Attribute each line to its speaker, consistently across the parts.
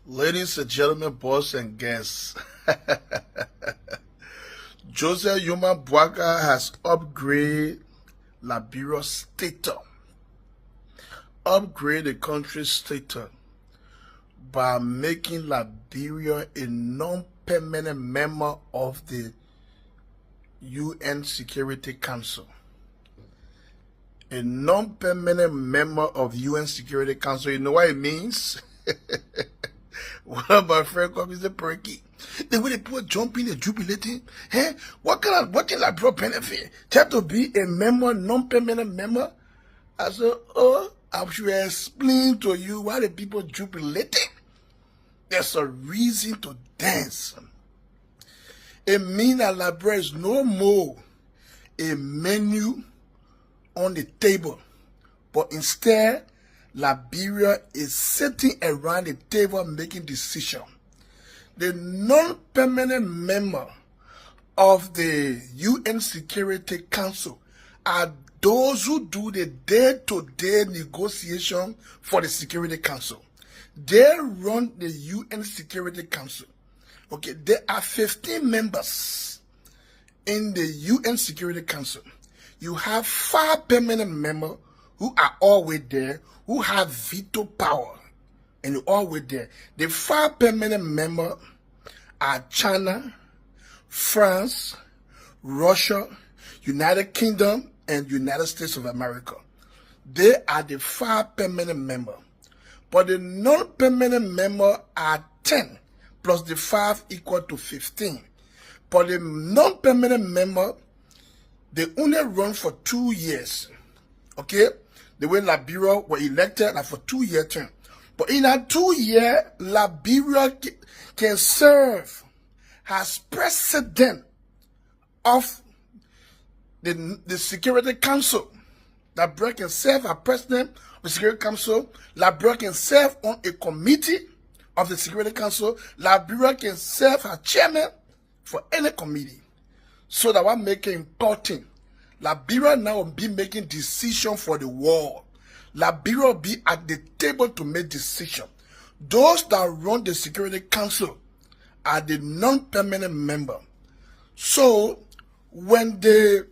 Speaker 1: Ladies and gentlemen, boys and guests, Joseph Yuma Bwaga has upgraded Liberia's status, upgrade the country's status by making Liberia a non-permanent member of the UN Security Council. A non-permanent member of UN Security Council, you know what it means? One of my friends called me the perky. The way they put jumping and jubilating, what can Liberia benefit? Try to be a member, non-permanent member? I said, I should explain to you why the people jubilating. There's a reason to dance. It means that Liberia is no more a menu on the table, but instead, Liberia is sitting around the table making decisions. The non-permanent member of the UN Security Council are those who do the day-to-day negotiation for the Security Council. They run the UN Security Council. Okay, there are 15 members in the UN Security Council. You have 5 permanent members who are always there, who have veto power, and you're always there. The 5 permanent members are China, France, Russia, United Kingdom, and United States of America. They are the 5 permanent members. But the non-permanent members are 10, plus the 5 equal to 15. But the non-permanent members, they only run for 2 years. Okay? The way Liberia were elected like for 2-year term. But in a 2-year, Liberia can serve as president of the Security Council. Liberia can serve as president of the Security Council. Liberia can serve on a committee of the Security Council. Liberia can serve as chairman for any committee. So that what make it important. Liberia now will be making decisions for the world. Liberia will be at the table to make decisions. Those that run the Security Council are the non-permanent member. So when the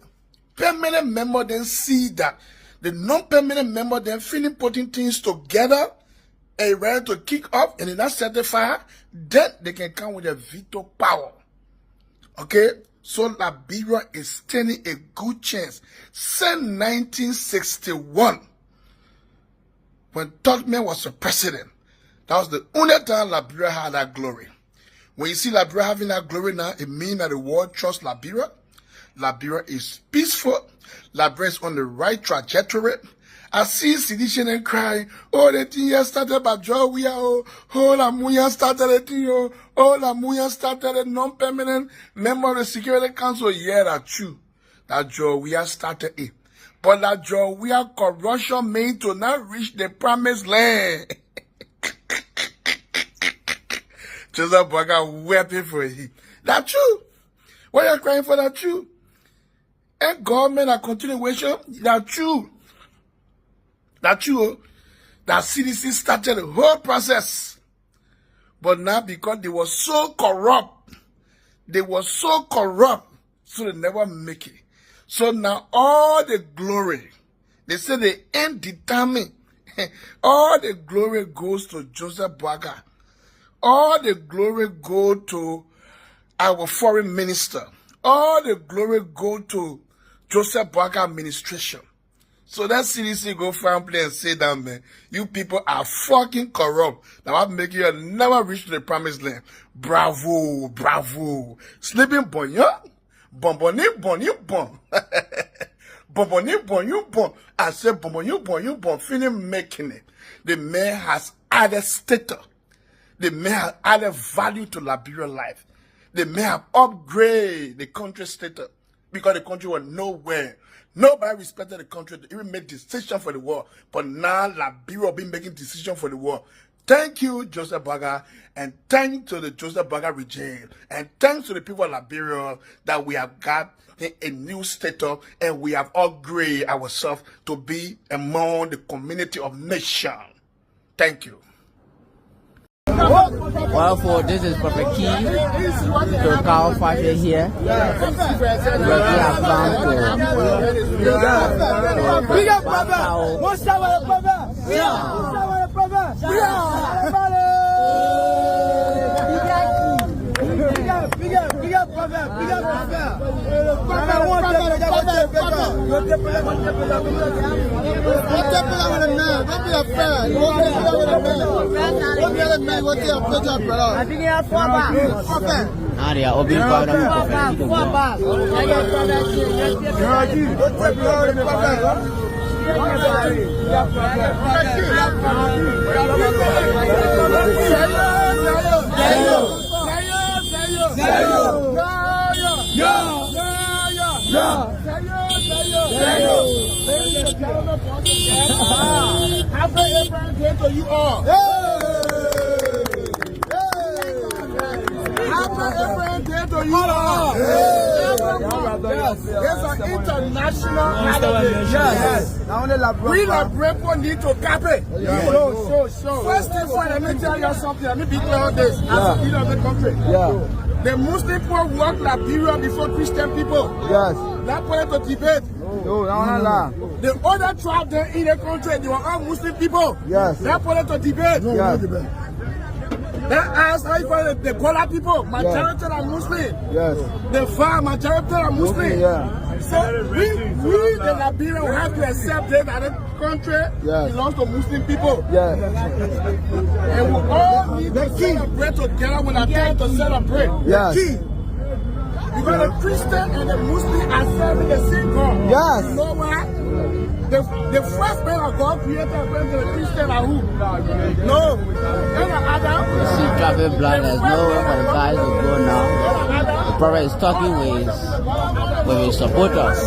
Speaker 1: permanent member then see that the non-permanent member then feeling putting things together and ready to kick off and they're not certified, then they can come with a veto power. Okay? So Liberia is standing a good chance. Since 1961, when Tubman was the president, that was the only time Liberia had that glory. When you see Liberia having that glory now, it means that the world trusts Liberia. Liberia is peaceful. Liberia is on the right trajectory. I see sedition and crying, the thing here started by Georgia, Lamuya started the thing, Lamuya started a non-permanent member of the Security Council. Yeah, that's true. That Georgia started it. But that Georgia corruption made to not reach the promised land. Joseph Bwaga weeping for it. That's true. Why are you crying for that true? And government a continuation, that's true. That's true. That CDC started the whole process. But now because they were so corrupt, so they never make it. So now all the glory, they say the end determined. All the glory goes to Joseph Bwaga. All the glory go to our foreign minister. All the glory go to Joseph Bwaga administration. So that CDC go find play and say that, man, you people are fucking corrupt. Now I'm making you never reach to the promised land. Bravo, bravo. Sleeping bon, yeah? Bonboni bon, you bon. Bonboni bon, you bon. I said bonbon, you bon. Feeling making it. The man has added status. The man has added value to Liberia life. The man have upgraded the country status. Because the country was nowhere. Nobody respected the country to even make decisions for the world. But now Liberia will be making decisions for the world. Thank you, Joseph Bwaga, and thanks to the Joseph Bwaga regime, and thanks to the people of Liberia that we have got a new status and we have upgraded ourselves to be among the community of nations. Thank you.
Speaker 2: Well, for this is Prophet Key to KOFFA here. We have come to big up, brother. What's up, brother? Big up, brother.
Speaker 1: Happy Abraham Day to you all. Happy Abraham Day to you all. It's an international holiday. Yes. We Liberians need to copy. First thing for let me tell you something. Let me be clear on this. As a leader of the country. The Muslim people work Liberia before Christian people.
Speaker 3: Yes.
Speaker 1: That point to debate. The other tribe there in the country, they were all Muslim people.
Speaker 3: Yes.
Speaker 1: That point to debate.
Speaker 3: Yes.
Speaker 1: That asked how you call it, the Kola people, majority are Muslim.
Speaker 3: Yes.
Speaker 1: The far majority are Muslim.
Speaker 3: Yeah.
Speaker 1: So we the Liberians have to accept that the country belongs to Muslim people.
Speaker 3: Yes.
Speaker 1: And we all need to celebrate together when I time to celebrate.
Speaker 3: Yes.
Speaker 1: The key. Because the Christian and the Muslim are serving the same God.
Speaker 3: Yes.
Speaker 1: You know why? The first man of God created according to the Christian are who? No. Adam.
Speaker 2: You see traffic blood, there's nowhere for the guys to go now. The prophet is talking with his supporters.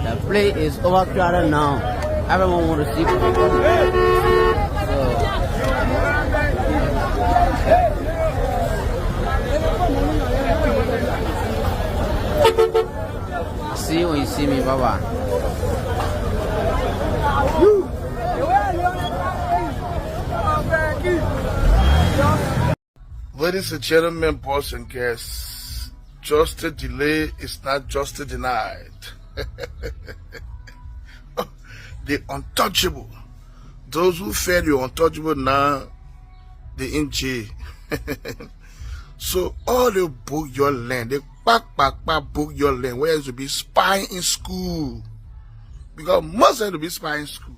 Speaker 2: The place is overcrowded now. Everyone wants to see people. See you when you see me, bye-bye.
Speaker 1: Ladies and gentlemen, boys and guests, justice delayed is not justice denied. The untouchable, those who fed the untouchable now, they in jail. So all they book your land, they book your land, where you to be spying in school. Because most of them to be spying in school.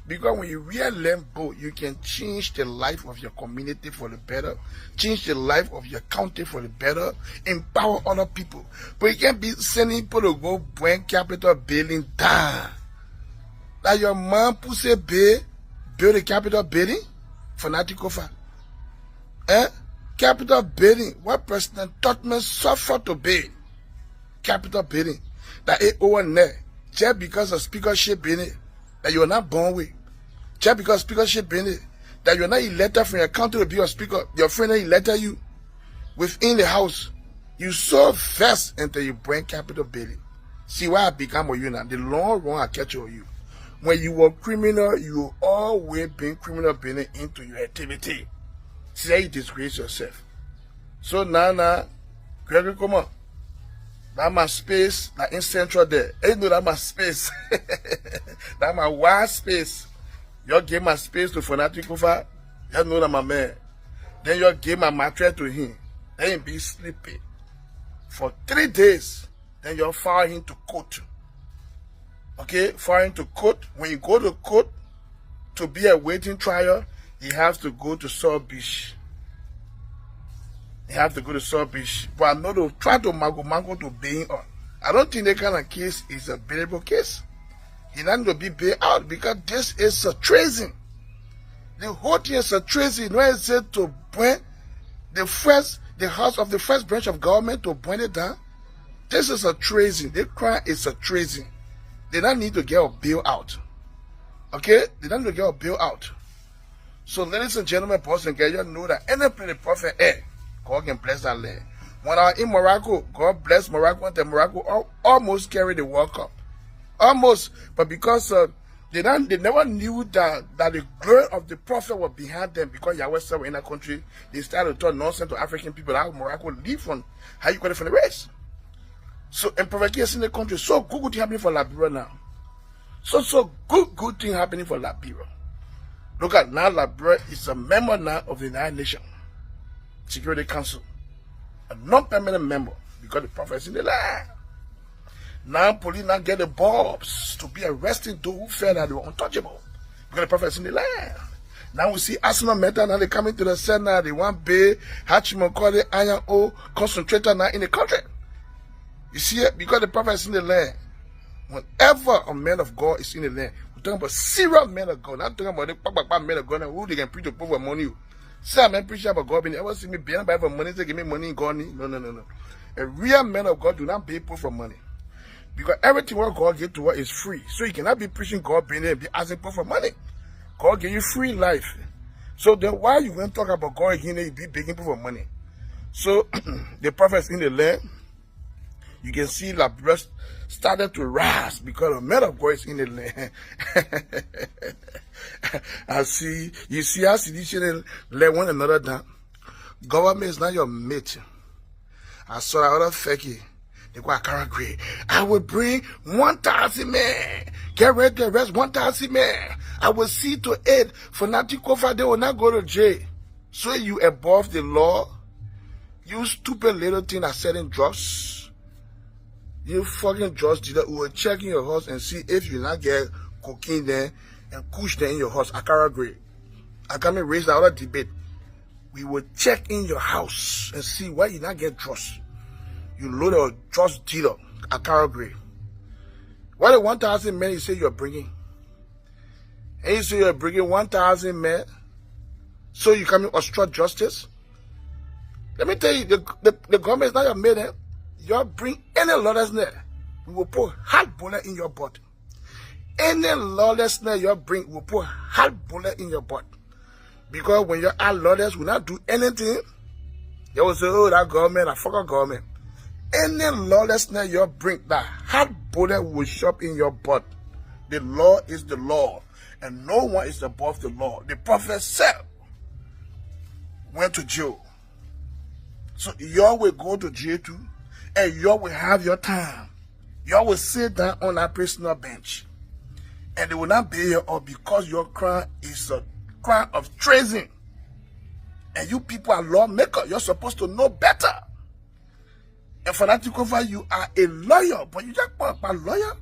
Speaker 1: Because when you wear land boat, you can change the life of your community for the better, change the life of your county for the better, empower other people. But you can't be sending people to go bring capital building down. That your man pussy bay, build a capital building? FONATI KOFFA. Capital building. What President Totman suffered to build? Capital building. That it over there. Just because of speakership in it. That you are not born with. Just because speakership in it. That you are not elected from your country to be your speaker. Your friend elected you. Within the house. You so vexed until you bring capital building. See why I become with you now. The long run I catch you with you. When you were criminal, you always been criminal building into your activity. See how you disgrace yourself. So now, Gregory, come on. That my space, that in central there. You know that my space. That my wide space. You give my space to FONATI KOFFA. You know that my man. Then you give my mattress to him. Then he be sleeping. For 3 days. Then you fire him to court. Okay, fire him to court. When you go to court to be a waiting trial, you have to go to South Beach. You have to go to South Beach. But I'm not to try to mango to bail on. I don't think that kind of case is a bailable case. He not going to be bailed out because this is a treason. The whole thing is a treason. When it said to burn the house of the first branch of government to burn it down, this is a treason. The crime is a treason. They don't need to get a bail out. Okay? They don't need to get a bail out. So, ladies and gentlemen, boys and girls, you know that any place the prophet is, God can bless that land. When I was in Morocco, God bless Morocco, and Morocco almost carried the World Cup. Almost. But because they never knew that the glory of the prophet was behind them because Yahweh said in that country, they started to talk nonsense to African people how Morocco live from, how you got it from the race. So, in prophet in the country, so good thing happening for Liberia now. So good thing happening for Liberia. Look at now, Liberia is a member now of the United Nations Security Council. A non-permanent member because the prophet is in the land. Now, police now get the bulbs to be arresting those who felt that they were untouchable because the prophet is in the land. Now we see Arsenal Metal, now they coming to the Senate, they want Bay, Hachimokode, Iron O, concentrator now in the country. You see it? Because the prophet is in the land. Whenever a man of God is in the land, we're talking about serious men of God. Not talking about the men of God who they can preach to people for money. Say I'm preaching about God, but you ever see me being by for money, say give me money in God. No. A real man of God do not pay people for money. Because everything what God gives to us is free. So you cannot be preaching God being there and be asking people for money. God give you free life. So then why you going to talk about God again and be begging people for money? So the prophet is in the land. You can see the breast started to rise because the man of God is in the land. You see how they let one another down. Government is not your mate. I saw that other fakey. They go, I will bring 1,000 men. Get ready to arrest 1,000 men. I will see to it. FONATI KOFFA, they will not go to jail. So you above the law. You stupid little thing that selling drugs. You fucking drugs dealer who will check in your house and see if you not get cocaine there and kush there in your house. I can't agree. I can't raise the other debate. We will check in your house and see why you not get drugs. You load a drugs dealer. I can't agree. What the 1,000 men you say you're bringing? And you say you're bringing 1,000 men so you come in obstruct justice? Let me tell you, the government is not your mate. You bring any lawlessness, we will put hard bullet in your butt. Any lawlessness you bring, we will put hard bullet in your butt. Because when you are lawless, will not do anything. You will say, oh, that government, I forgot government. Any lawlessness you bring, that hard bullet will shove in your butt. The law is the law, and no one is above the law. The prophet said, went to jail. So you will go to jail too. And you will have your time. You will sit down on a prisoner bench. And they will not bail you up because your crime is a crime of treason. And you people are lawmakers. You're supposed to know better. And FONATI KOFFA, you are a lawyer, but you just a lawyer.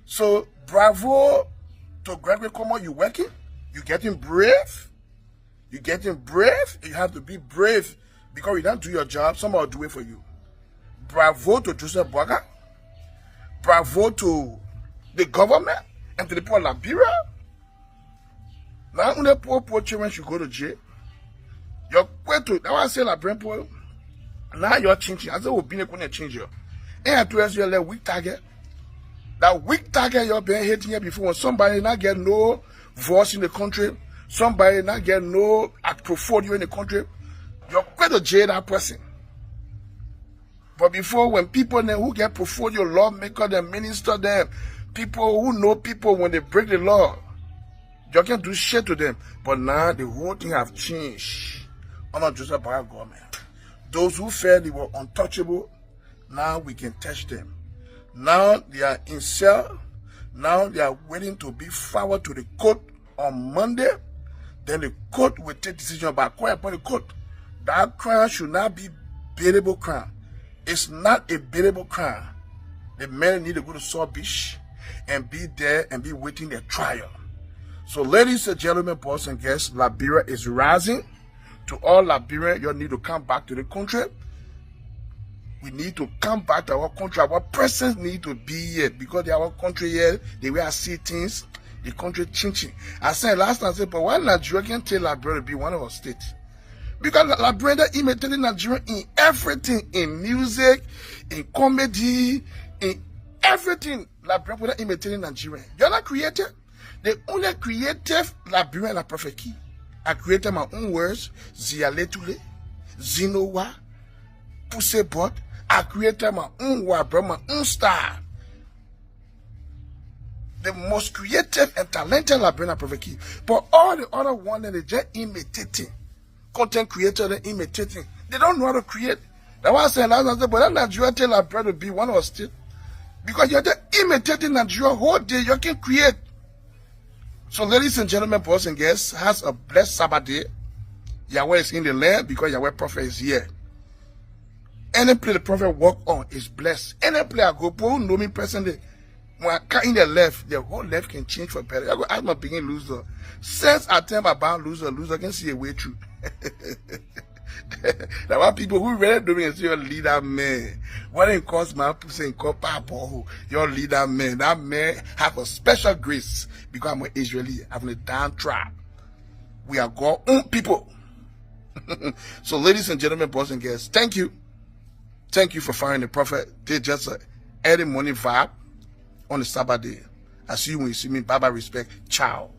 Speaker 1: So bravo to Gregory Como, you working. You getting brave. You getting brave. You have to be brave because you don't do your job. Somebody will do it for you. Bravo to Joseph Boaga. Bravo to the government and to the people of Liberia. Now, when the poor children should go to jail, you're quite to, now I say, Liberian, now you're changing. I said, we'll be going to change you. And to us, you're a weak target. That weak target you've been hating here before, when somebody not get no voice in the country, somebody not get no portfolio in the country, you're quite to jail that person. But before, when people who get portfolio, lawmaker, them, minister, them, people who know people when they break the law, you can't do shit to them. But now the whole thing have changed. Under Joseph by government. Those who felt they were untouchable, now we can touch them. Now they are in cell. Now they are waiting to be forwarded to the court on Monday. Then the court will take decision about crime upon the court. That crime should not be bailable crime. It's not a bailable crime. The men need to go to Saw Beach and be there and be waiting their trial. So, ladies and gentlemen, boys and guests, Liberia is rising. To all Liberians, you need to come back to the country. We need to come back to our country. Our presence need to be here because our country here, the way I see things, the country changing. I said last time, I said, but why Nigeria can tell Liberia to be one of our states? Because Liberia imitating Nigeria in everything, in music, in comedy, in everything. Liberia imitating Nigeria. You're not creative. The only creative Liberian are Prophet Key. I created my own words, Zialetule, Zinowa, Pusebot. I created my own word, bro, my own style. The most creative and talented Liberian are Prophet Key. But all the other ones that they just imitating, content creator, they imitating. They don't know how to create. That's why I said last night, but that Nigeria tell Liberia to be one of our states. Because you're just imitating Nigeria whole day, you can create. So, ladies and gentlemen, boys and guests, has a blessed Sabbath day. Yahweh is in the land because Yahweh prophet is here. Any place the prophet walk on is blessed. Any place I go, people who know me personally, when I come in the left, the whole left can change for better. I go ask my begin loser. Since I tell about loser can see a way through. There are people who really do me and say your leader man. When it comes my pussy and call Papa, your leader man, that man have a special grace because I'm an Israeli, I'm a down tribe. We are God's own people. So, ladies and gentlemen, boys and girls, thank you. Thank you for finding the prophet. They just an early morning vibe on the Sabbath day. I see you when you see me. Bye bye, respect. Ciao.